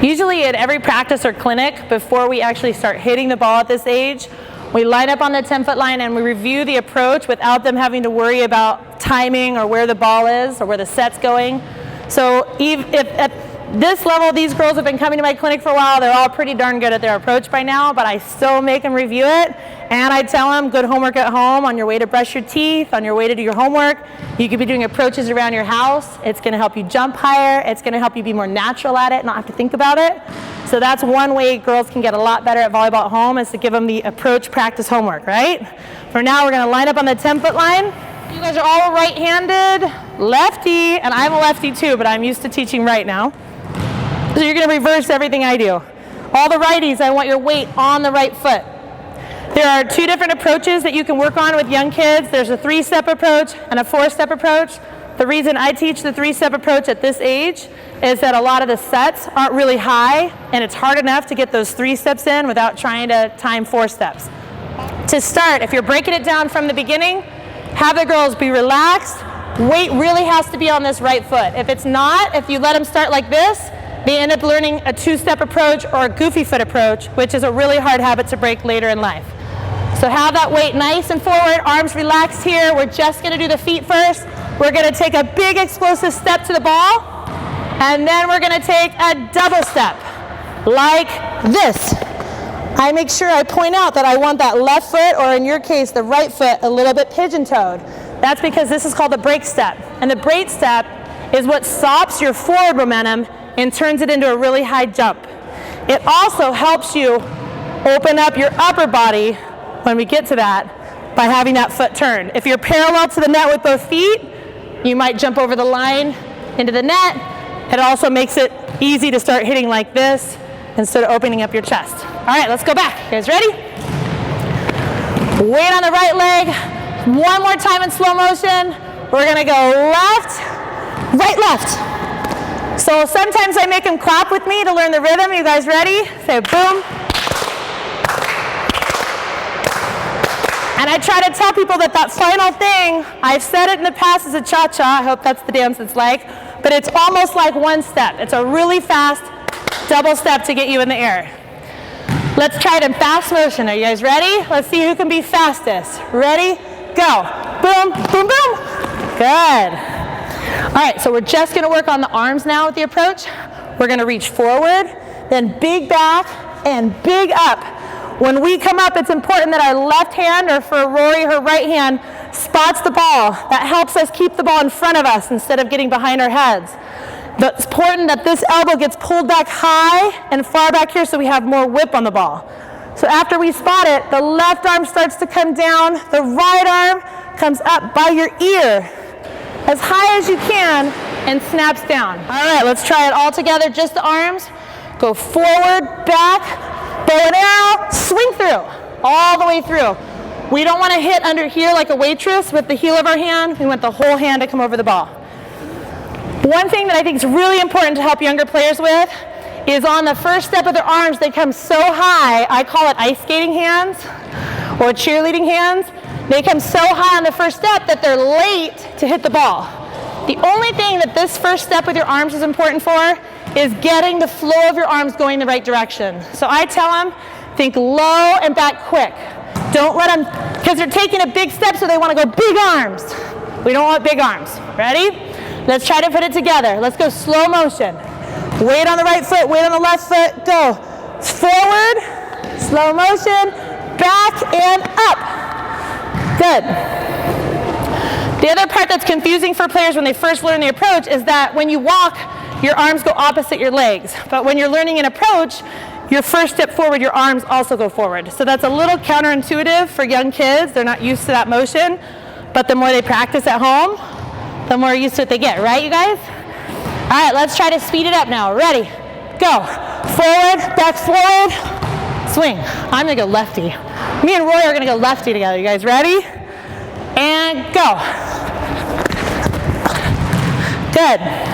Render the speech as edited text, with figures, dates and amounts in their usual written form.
Usually at every practice or clinic, before we actually start hitting the ball at this age, we line up on the 10-foot line and we review the approach without them having to worry about timing or where the ball is or where the set's going. So if at this level, these girls have been coming to my clinic for a while, they're all pretty darn good at their approach by now, but I still make them review it, and I tell them good homework at home on your way to brush your teeth, on your way to do your homework. You could be doing approaches around your house. It's gonna help you jump higher. It's gonna help you be more natural at it, not have to think about it. So that's one way girls can get a lot better at volleyball at home, is to give them the approach practice homework, right? For now, we're gonna line up on the 10-foot line. You guys are all right-handed, lefty, and I'm a lefty too, but I'm used to teaching right now. So you're gonna reverse everything I do. All the righties, I want your weight on the right foot. There are 2 different approaches that you can work on with young kids. There's a 3-step approach and a 4-step approach. The reason I teach the 3-step approach at this age is that a lot of the sets aren't really high, and it's hard enough to get those 3 steps in without trying to time 4 steps. To start, if you're breaking it down from the beginning, have the girls be relaxed. Weight really has to be on this right foot. If it's not, if you let them start like this, they end up learning a 2-step approach or a goofy foot approach, which is a really hard habit to break later in life. So have that weight nice and forward, arms relaxed here. We're just gonna do the feet first. We're gonna take a big explosive step to the ball, and then we're gonna take a double step, like this. I make sure I point out that I want that left foot, or in your case, the right foot, a little bit pigeon-toed. That's because this is called the break step. And the break step is what stops your forward momentum and turns it into a really high jump. It also helps you open up your upper body when we get to that by having that foot turned. If you're parallel to the net with both feet, you might jump over the line into the net. It also makes it easy to start hitting like this instead of opening up your chest. All right, let's go back. You guys ready? Weight on the right leg. One more time in slow motion. We're gonna go left, right, left. So sometimes I make them clap with me to learn the rhythm. You guys ready? Say boom. And I try to tell people that that final thing, I've said it in the past as a cha-cha, I hope that's the dance it's like, but it's almost like 1 step. It's a really fast double step to get you in the air. Let's try it in fast motion. Are you guys ready? Let's see who can be fastest. Ready? Go. Boom, boom, boom. Good. All right, so we're just gonna work on the arms now with the approach. We're gonna reach forward, then big back and big up. When we come up, it's important that our left hand, or for Rory, her right hand, spots the ball. That helps us keep the ball in front of us instead of getting behind our heads. But it's important that this elbow gets pulled back high and far back here so we have more whip on the ball. So after we spot it, the left arm starts to come down, the right arm comes up by your ear as high as you can and snaps down. All right, let's try it all together, just the arms. Go forward, back, bow and arrow, swing through, all the way through. We don't want to hit under here like a waitress with the heel of our hand. We want the whole hand to come over the ball. One thing that I think is really important to help younger players with is on the first step of their arms, they come so high, I call it ice skating hands or cheerleading hands. They come so high on the first step that they're late to hit the ball. The only thing that this first step with your arms is important for is getting the flow of your arms going the right direction. So I tell them, think low and back quick. Don't let them, because they're taking a big step, so they want to go big arms. We don't want big arms. Ready? Let's try to put it together. Let's go slow motion. Weight on the right foot, weight on the left foot. Go forward, slow motion, back and up. Good. The other part that's confusing for players when they first learn the approach is that when you walk, your arms go opposite your legs. But when you're learning an approach, your first step forward, your arms also go forward. So that's a little counterintuitive for young kids. They're not used to that motion. But the more they practice at home, the more used to it they get, right, you guys? All right, let's try to speed it up now. Ready? Go. Forward, back forward, swing. I'm gonna go lefty. Me and Roy are gonna go lefty together. You guys ready? And go. Good.